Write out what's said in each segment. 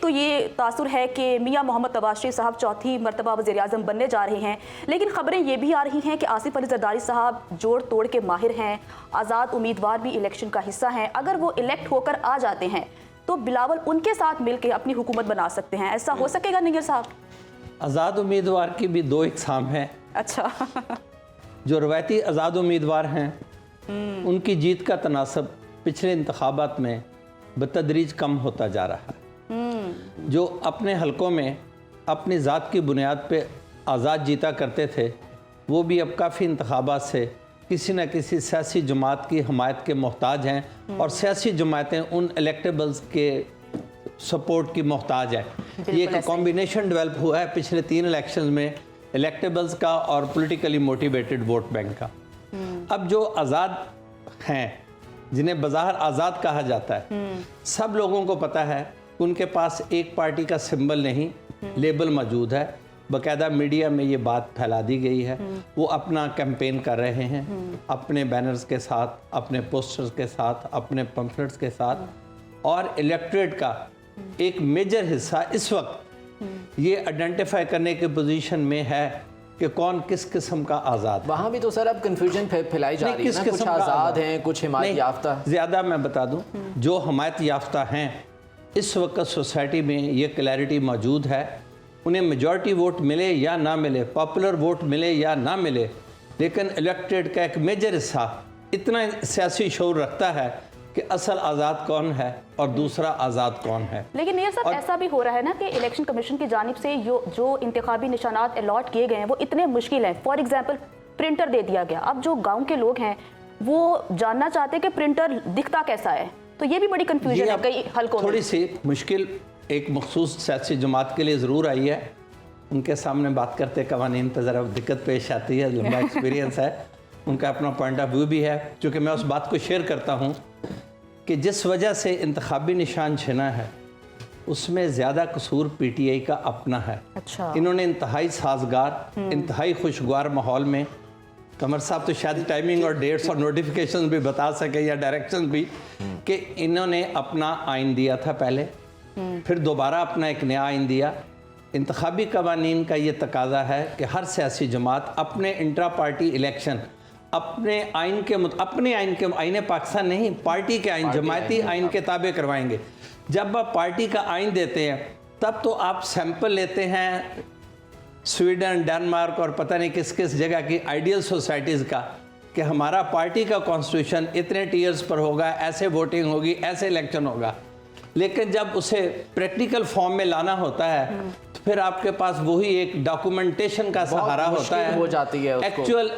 तो ये तासुर है कि मियां मोहम्मद नवाज शरीफ साहब चौथी मरतबा वज़ीर-ए-आज़म बनने जा रहे हैं, लेकिन खबरें ये भी आ रही हैं कि आसिफ अली जरदारी साहब जोड़ तोड़ के माहिर हैं, आज़ाद उम्मीदवार भी इलेक्शन का हिस्सा हैं। अगर वो इलेक्ट होकर आ जाते हैं तो बिलावल उनके साथ मिलकर अपनी हुकूमत बना सकते हैं। ऐसा हो सकेगा निगर साहब? आज़ाद उम्मीदवार की भी दो इकसाम हैं। अच्छा जो रवायती आज़ाद उम्मीदवार हैं उनकी जीत का तनासब पिछले इंतखाबात में बतदरीज कम होता जा रहा है। जो अपने हलकों में अपनी ज़ात की बुनियाद पे आज़ाद जीता करते थे, वो भी अब काफ़ी इंतखाबात से किसी न किसी सियासी जमात की हमायत के मोहताज हैं और सियासी जमातें उन इलेक्टेबल्स के सपोर्ट की मोहताज है। ये एक कॉम्बिनेशन डेवलप हुआ है पिछले 3 इलेक्शंस में, इलेक्टेबल्स का और पॉलिटिकली मोटिवेटेड वोट बैंक का। अब जो आज़ाद हैं, जिन्हें बज़ाहिर आज़ाद कहा जाता है, सब लोगों को पता है कि उनके पास एक पार्टी का सिंबल नहीं, लेबल मौजूद है। बाकायदा मीडिया में ये बात फैला दी गई है। वो अपना कैंपेन कर रहे हैं अपने बैनर्स के साथ, अपने पोस्टर्स के साथ, अपने पम्फलेट्स के साथ, और इलेक्टोरेट का एक मेजर हिस्सा इस वक्त ये आइडेंटिफाई करने की पोजीशन में है कि कौन किस किस्म का आज़ाद। वहाँ भी तो सर अब कन्फ्यूजन फैलाई जा रही है ना, कुछ आज़ाद हैं, कुछ हिमायत याफ्ता। ज़्यादा मैं बता दूं, जो हिमायत याफ्ता हैं इस वक्त सोसाइटी में ये क्लैरिटी मौजूद है, उन्हें मेजॉरिटी वोट मिले या ना मिले, पॉपुलर वोट मिले या ना मिले, लेकिन इलेक्टेड का एक मेजर हिस्सा इतना सियासी शऊर रखता है कि असल आज़ाद कौन है और दूसरा आज़ाद कौन है। लेकिन ये सब ऐसा भी हो रहा है ना कि इलेक्शन कमीशन की जानिब से जो इंतखाबी निशानात अलॉट किए गए हैं वो इतने मुश्किल हैं। फॉर एग्जाम्पल प्रिंटर दे दिया गया, अब जो गाँव के लोग हैं वो जानना चाहते हैं कि प्रिंटर दिखता कैसा है, तो ये भी बड़ी कन्फ्यूजन है कई हल्कों में। थोड़ी सी मुश्किल एक मखसूस सियासी जमात के लिए ज़रूर आई है। उनके सामने बात करते कवानीन पर ज़रा दिक्कत पेश आती है, लंबा एक्सपीरियंस है, उनका अपना पॉइंट ऑफ व्यू भी है। चूँकि मैं उस बात को शेयर करता हूँ कि जिस वजह से इंतखाबी निशान छिना है उसमें ज़्यादा कसूर PTI का अपना है। अच्छा। इन्होंने इंतहाई साजगार, इंतहाई खुशगवार माहौल में, कमर साहब तो शायद टाइमिंग और डेट्स और नोटिफिकेशन भी बता सके या डायरेक्शन भी, कि इन्होंने अपना आइन दिया था पहले, फिर दोबारा अपना एक नया आइन दिया। इंतखाबी कवानीन का ये तकाजा है कि हर सियासी जमात अपने इंट्रा पार्टी इलेक्शन अपने आइन के अपने आइन पाकिस्तान नहीं, पार्टी के आइन, जमायती आइन के ताबे करवाएंगे। जब आप पार्टी का आइन देते हैं तब तो आप सैंपल लेते हैं स्वीडन, डेनमार्क और पता नहीं किस किस जगह की आइडियल सोसाइटीज़ का, कि हमारा पार्टी का कॉन्स्टिट्यूशन इतने टीयर्स पर होगा, ऐसे वोटिंग होगी, ऐसे इलेक्शन होगा। लेकिन जब उसे प्रैक्टिकल फॉर्म में लाना होता है तो फिर आपके पास वही एक डॉक्यूमेंटेशन का सहारा होता है, हो जाती है।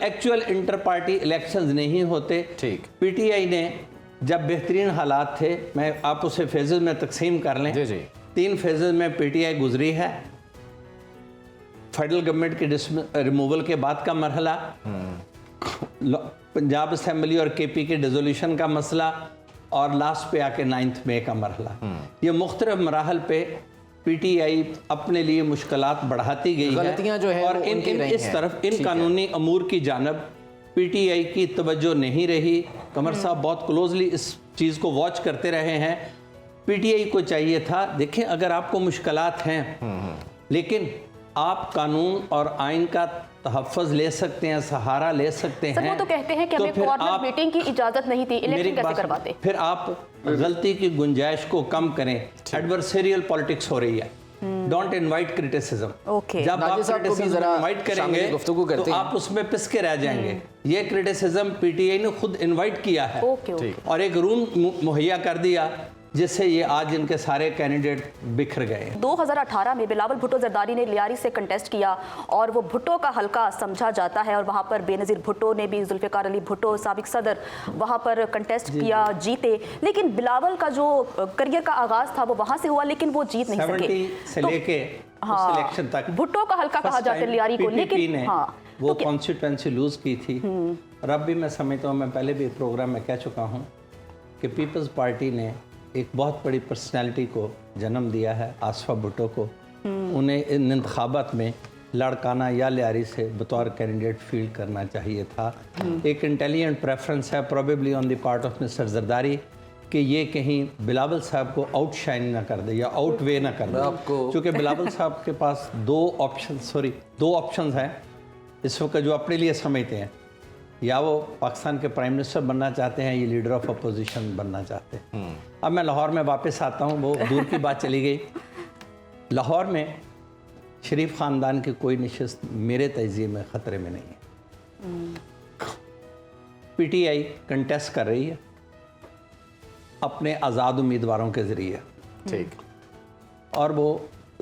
एक्चुअल इंटर पार्टी इलेक्शंस नहीं होते। ठीक। PTI ने जब बेहतरीन हालात थे, मैं आप उसे फेजेस में तकसीम कर लें, जी जी, 3 फेजेस में PTI गुजरी है। फेडरल गवर्नमेंट के रिमूवल के बाद का मरहला, पंजाब असेंबली और KP के डिसोल्यूशन का मसला, और लास्ट पे आके 9 मई का मरहला। ये मुख्तलिफ मराहल पे PTI अपने लिए मुश्किलात बढ़ाती गई गलतियां जो है और इस तरफ इन कानूनी अमूर की जानब PTI की तवज्जो नहीं रही। कमर साहब बहुत क्लोजली इस चीज़ को वॉच करते रहे हैं। PTI को चाहिए था, देखें अगर आपको मुश्किलात हैं लेकिन आप कानून और आइन का तहफ़्फ़ुज़ ले सकते हैं, सहारा ले सकते हैं। वो तो कहते हैं कि हमें कॉर्नर मीटिंग की इजाज़त नहीं थी, इलेक्शन कैसे करवाते? फिर आप गलती की गुंजाइश को कम करें। एडवर्सेरियल पॉलिटिक्स हो रही है, डोंट इनवाइट क्रिटिसिज्म। नाजिर जब आप साहब को भी क्रिटिसिज्म जरा इनवाइट करेंगे गुफ्तगू करते तो हैं। आप उसमें पिस के रह जाएंगे। ये क्रिटिसिज्म PTI ने खुद इनवाइट किया है और एक रूम मुहैया कर दिया जिससे ये आज इनके सारे कैंडिडेट बिखर गए। 2018 में बिलावल भुट्टो जरदारी ने लियारी से कंटेस्ट किया और वो भुट्टो का हल्का समझा जाता है, और वहाँ पर बेनज़ीर भुट्टो ने भी, जुल्फ़िकार अली भुट्टो साबिक सदर, वहाँ पर कंटेस्ट किया, जीते। लेकिन बिलावल का जो करियर का आगाज़ था वो वहाँ से हुआ, लेकिन वो जीत नहीं सके। 70 से लेके सिलेक्शन तक भुट्टो का हल्का कहा जाता है लियारी को, लेकिन वो कॉन्स्टिट्यूएंसी लूज की थी। और अब भी मैं समझता हूँ, मैं पहले भी प्रोग्राम में कह चुका हूँ कि पीपल्स पार्टी ने एक बहुत बड़ी पर्सनालिटी को जन्म दिया है, आसफा भुट्टो को। उन्हें इन इंतखाबात में लड़काना या लियारी से बतौर कैंडिडेट फील्ड करना चाहिए था। एक इंटेलिजेंट प्रेफरेंस है probably on the part of mister Zardari कि ये कहीं बिलावल साहब को आउटशाइन ना कर दे या आउटवे ना कर दे। क्योंकि बिलावल साहब के पास दो ऑप्शंस हैं इस वक्त जो अपने लिए समझते हैं, या वो पाकिस्तान के प्राइम मिनिस्टर बनना चाहते हैं या लीडर ऑफ अपोजिशन बनना चाहते हैं। अब मैं लाहौर में वापस आता हूँ, वो दूर की बात चली गई। लाहौर में शरीफ ख़ानदान की कोई नशिस्त मेरे तजिए में ख़तरे में नहीं है। पीटीआई कंटेस्ट कर रही है अपने आज़ाद उम्मीदवारों के ज़रिए, ठीक, और वो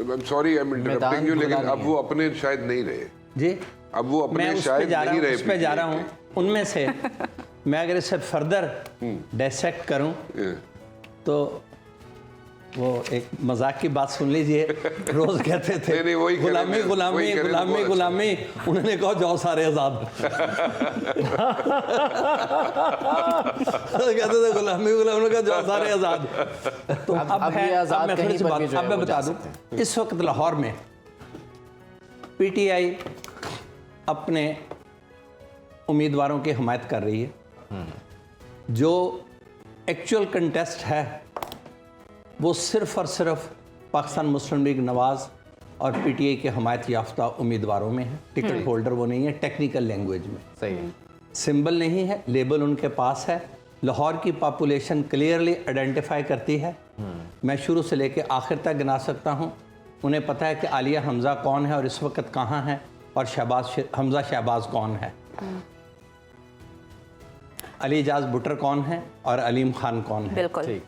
sorry I am interrupting you, लेकिन अब वो अपने शायद नहीं रहे जी, अब वो अपने शायद नहीं रहे, उस पे जा रहा हूँ। उनमें से मैं अगर इसे फर्दर डायसेक्ट करूँ तो वो एक मजाक की बात सुन लीजिए, रोज कहते थे नहीं, वही गुलामी गुलामी गुलामी गुलामी, उन्होंने कहा जाओ सारे आजाद। कहते थे गुलामी गुलामी, उन्होंने कहा जाओ सारे आजाद। तो अब मैं थोड़ी सी बात अब मैं बता दूं, इस वक्त लाहौर में पीटीआई अपने उम्मीदवारों की हमायत कर रही है। जो एक्चुअल कंटेस्ट है वो सिर्फ और सिर्फ पाकिस्तान मुस्लिम लीग नवाज और पीटीआई के हमायत याफ्ता उम्मीदवारों में है। टिकट होल्डर वो नहीं है, टेक्निकल लैंग्वेज में सही है, सिंबल नहीं है, लेबल उनके पास है। लाहौर की पॉपुलेशन क्लियरली आइडेंटिफाई करती है। मैं शुरू से लेकर आखिर तक गिना सकता हूँ। उन्हें पता है कि आलिया हमज़ा कौन है और इस वक्त कहाँ है, और हमज़ा शहबाज कौन है, अली एजाज भुट्टर कौन है और अलीम खान कौन है। बिल्कुल,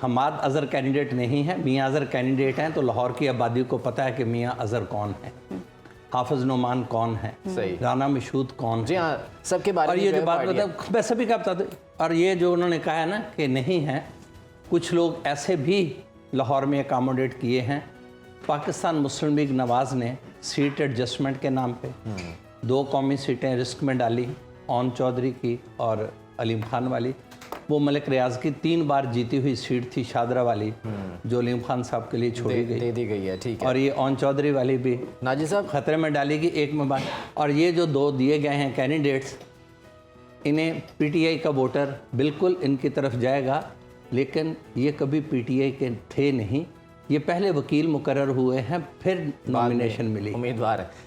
हमाद अज़हर कैंडिडेट नहीं है, मियाँ अज़हर कैंडिडेट हैं। तो लाहौर की आबादी को पता है कि मियाँ अज़हर कौन है, हाफिज नोमान कौन है, राना मशहूद कौन है। जी हाँ, सबके बारे और में ये जो बात बता, मैं सभी का बता दूँ। और ये जो उन्होंने कहा है ना कि नहीं है, कुछ लोग ऐसे भी लाहौर में अकामोडेट किए हैं। पाकिस्तान मुस्लिम लीग नवाज ने सीट एडजस्टमेंट के नाम पे 2 कौमी सीटें रिस्क में डाली, ओन चौधरी की और अलीम खान वाली। वो मलिक रियाज की 3 बार जीती हुई सीट थी शादरा वाली, जो अलीम खान साहब के लिए छोड़ी गई, दे दी गई है, ठीक है। और ये ओन चौधरी वाली भी नाजिर साहब खतरे में डाली गई एक में बात। और ये जो 2 दिए गए हैं कैंडिडेट्स, इन्हें पीटीआई का वोटर बिल्कुल इनकी तरफ जाएगा, लेकिन ये कभी पीटीआई के थे नहीं। ये पहले वकील मुकर्रर हुए हैं, फिर नॉमिनेशन मिली। उम्मीदवार है।